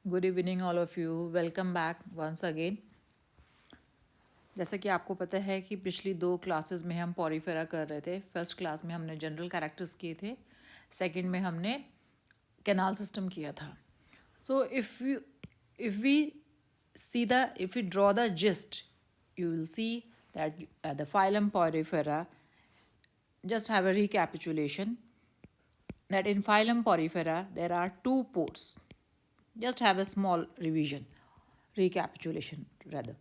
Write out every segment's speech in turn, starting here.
Good evening all of you, welcome back once again. जैसा कि आपको पता है कि पिछली 2 क्लासेस में हम पॉरीफेरा कर रहे थे। फर्स्ट क्लास में हमने जनरल कैरेक्टर्स किए थे, सेकंड में हमने कैनाल सिस्टम किया था। सो if we draw the gist, you will see that the phylum Porifera, just have a recapitulation that in phylum Porifera there are 2 pores. Just have a small revision, recapitulation rather.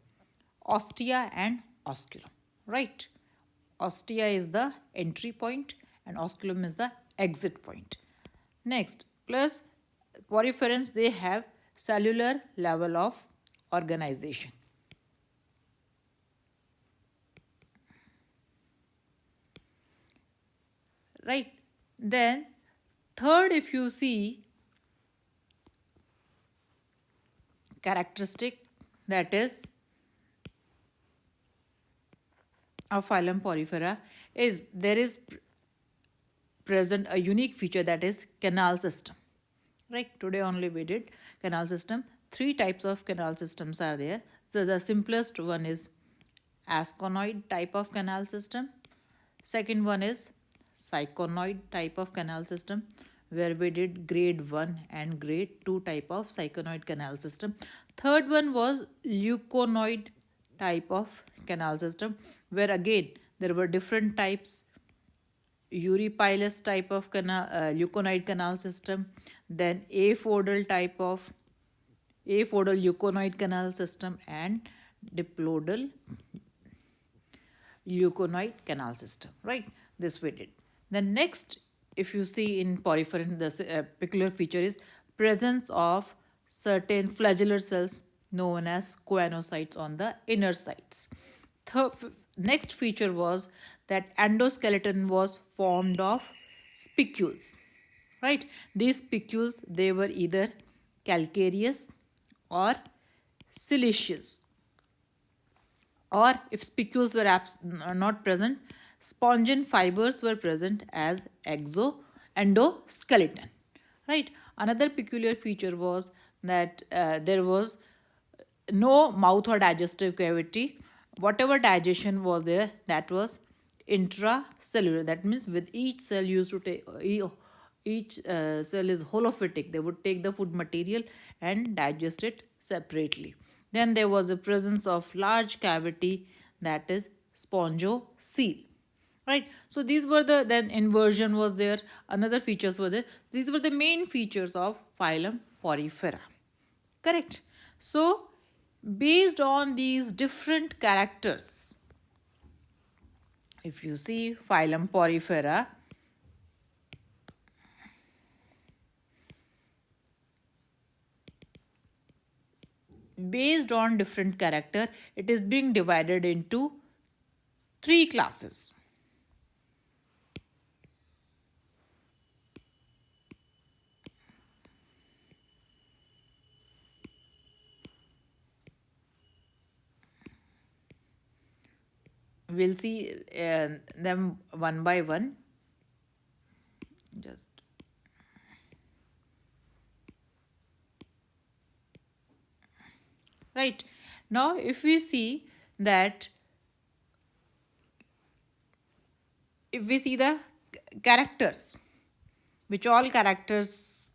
Ostia and osculum, right? Ostia is the entry point and osculum is the exit point. Next, plus poriferans, they have cellular level of organization, right? Then third, if you see characteristic, that is of phylum Porifera, is there is present a unique feature, that is canal system, right? Today only we did canal system. 3 types of canal systems are there. So the simplest one is asconoid type of canal system. Second one is syconoid type of canal system, where we did grade 1 and grade 2 type of syconoid canal system. Third one was leuconoid type of canal system, where again there were different types: Uripilus type of leuconoid canal system, then aphodal type of aphodal leuconoid canal system, and diplodal leuconoid canal system, right? This we did. The next, if you see in poriferan, the peculiar feature is presence of certain flagellar cells known as choanocytes on the inner sides. Third, next feature was that endoskeleton was formed of spicules, right? These spicules, they were either calcareous or siliceous, or if spicules were not present, spongin fibers were present as endoskeleton, right? Another peculiar feature was that there was no mouth or digestive cavity. Whatever digestion was there, that was intracellular. That means with each cell used to take each cell is holophytic. They would take the food material and digest it separately. Then there was a presence of large cavity, that is spongocoel, right? So these were the, then inversion was there, another features were there. These were the main features of phylum Porifera, correct? So based on these different characters, if you see phylum Porifera, based on different character, it is being divided into 3 classes. We'll see them one by one. Just right now, if we see that, if we see the characters, which all characters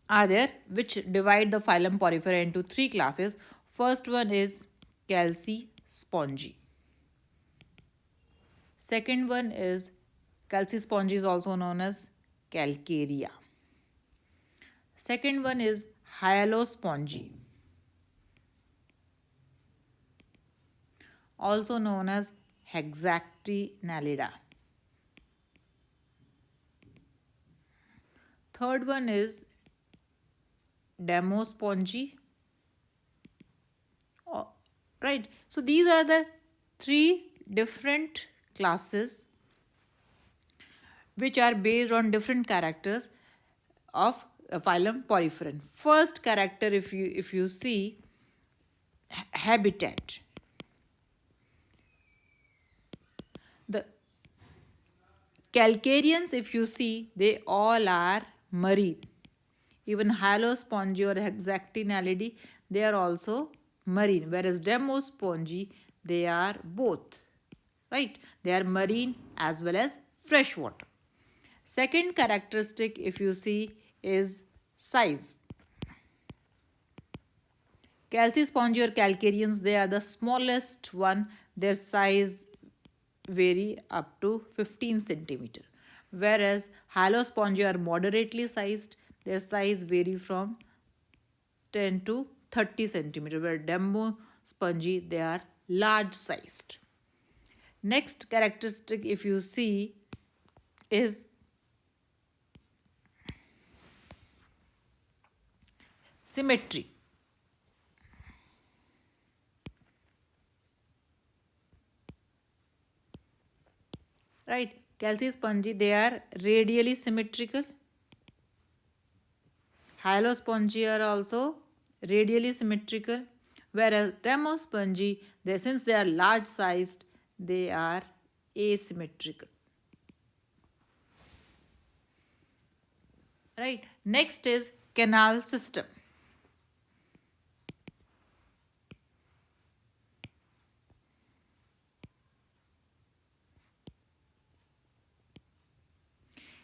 are there, which divide the phylum Porifera into 3 classes. First one is calcispongy. Second one is calcispongy, is also known as calcarea. Second one is hyalospongy, also known as hexactinellida. Third one is demospongy. Right. So these are the 3 different classes which are based on different characters of phylum Poriferan. First character, if you see, habitat. The calcareans, if you see, they all are marine. Even halospongy or hexactinellidae, they are also marine, whereas demospongy, they are both, right? They are marine as well as freshwater. Second characteristic, if you see, is size. Calcispongy or calcareans, they are the smallest one. Their size vary up to 15 centimeter. Whereas halospongy are moderately sized. Their size vary from 10 to 30 centimeter. Where demospongy, they are large sized. Next characteristic, if you see, is symmetry. Right? Calcispongy, they are radially symmetrical. Halospongy are also radially symmetrical. Whereas demospongy, they, since they are large sized, they are asymmetrical. Right? Next is canal system.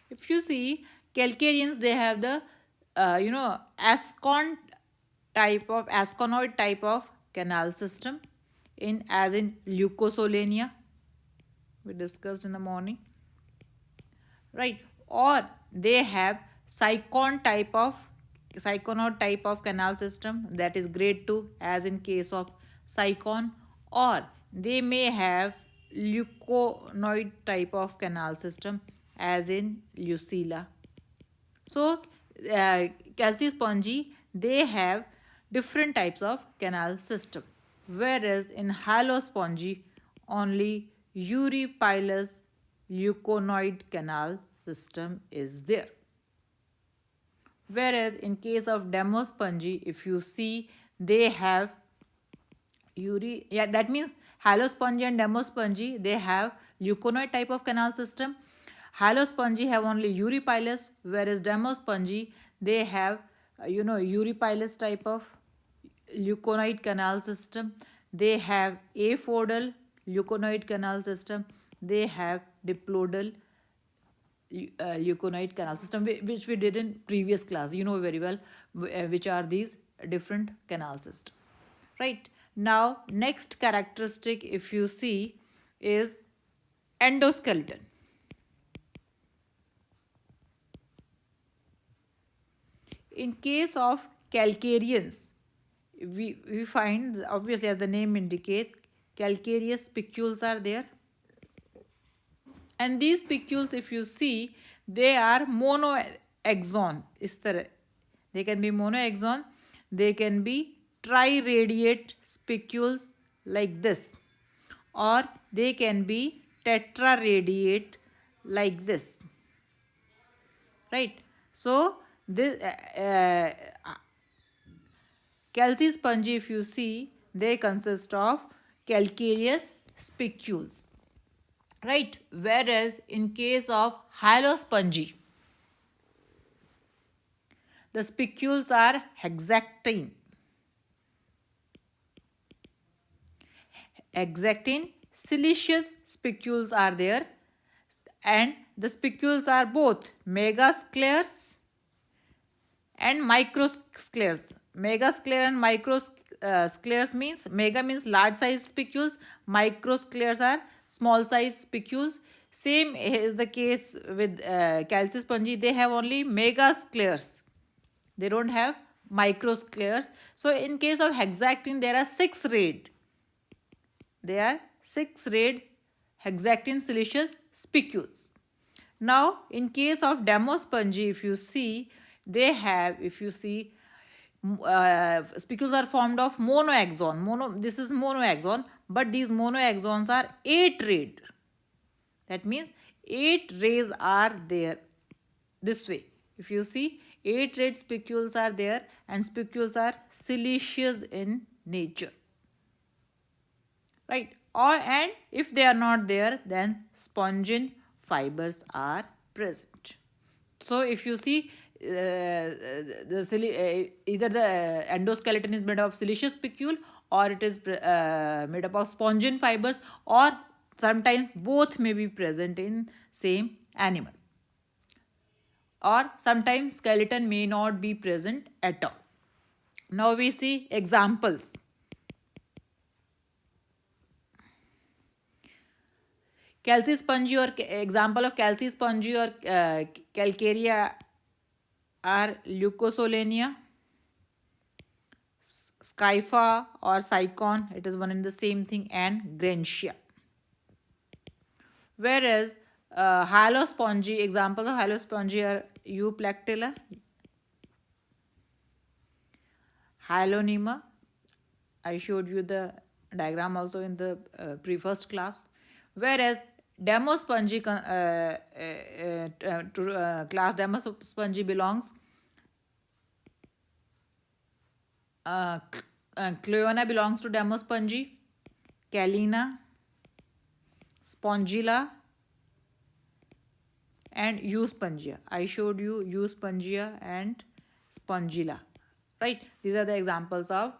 If you see, calcareans, they have the asconoid type of canal system, in as in leucosolania, we discussed in the morning, right? Or they have syconoid type of canal system, that is grade 2, as in case of Sycon. Or they may have leuconoid type of canal system, as in Lucilla. So, calcispongy, they have different types of canal system, whereas in halospongy, only uripilus leuconoid canal system is there. Whereas in case of demospongy, if you see, they have that means halospongy and demospongy, they have leuconoid type of canal system. Halospongy have only uripilus, whereas demospongy, they have uripilus type of leuconoid canal system. They have apodal leuconoid canal system. They have diplodal leuconoid canal system, which we did in previous class. You know very well which are these different canal systems. Right? Now, next characteristic, if you see, is endoskeleton. In case of calcareans, we find, obviously, as the name indicates, calcareous spicules are there. And these spicules, if you see, they are monoaxon. They can be monoaxon, they can be triradiate spicules like this, or they can be tetraradiate like this. Right? So, this calcispongy, if you see, they consist of calcareous spicules. Right? Whereas in case of halospongy, the spicules are hexactine. Hexactine siliceous spicules are there, and the spicules are both megascleres and microscleres. Megasclere and microscleres means, mega means large size spicules, microscleres are small size spicules. Same is the case with calcispongy. They have only megascleres. They don't have microscleres. So in case of hexactine, there are 6 rayed. They are 6 rayed hexactine siliceous spicules. Now, in case of demospongy, if you see, they have, if you see, spicules are formed of monoaxon. This is monoaxon, but these monoaxons are 8 rayed. That means 8 rays are there this way. If you see, 8 rayed spicules are there, and spicules are siliceous in nature. Right? And if they are not there, then spongin fibers are present. So if you see, either the endoskeleton is made of siliceous spicule, or it is made up of spongin fibers, or sometimes both may be present in same animal, or sometimes skeleton may not be present at all. Now we see examples. Calcispongy, or example of calcispongy or calcarea are leucosolenia, scypha or sycon, it is one and the same thing, and grantia. Whereas hyalospongy, examples of hyalospongy are Euplectilla, Hyalonema. I showed you the diagram also in the first class. Whereas Demospongy, class Demospongy belongs. Cleona belongs to Demospongy, Calina, Spongilla, and Euspongia. I showed you Euspongia and Spongilla, right? These are the examples of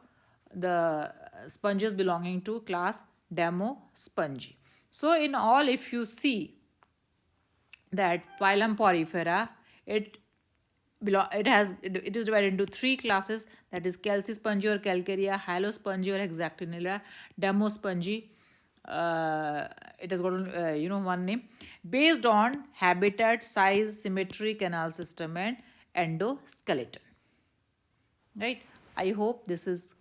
the sponges belonging to class Demospongy. So in all, if you see that phylum Porifera, it is divided into three classes, that is Calcispongy or Calcarea, Hyalospongy or Hexactinella, Demospongy. It has got one name based on habitat, size, symmetry, canal system, and endoskeleton. Right? I hope this is